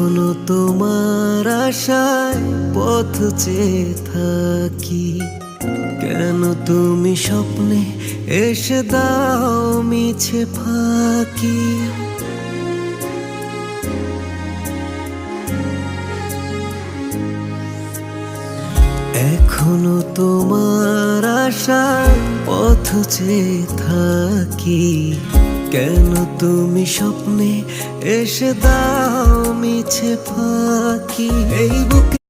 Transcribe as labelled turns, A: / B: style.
A: এখনো তোমার আশায় পথ চেয়ে থাকি, কেন তুমি স্বপ্নে এসে দাও মিছে ফাঁকি। এখনো তোমার আশায় পথ চেয়ে থাকি, কেন তুমি স্বপ্নে এসে দাও মিছে ফাঁকি। এই বুকে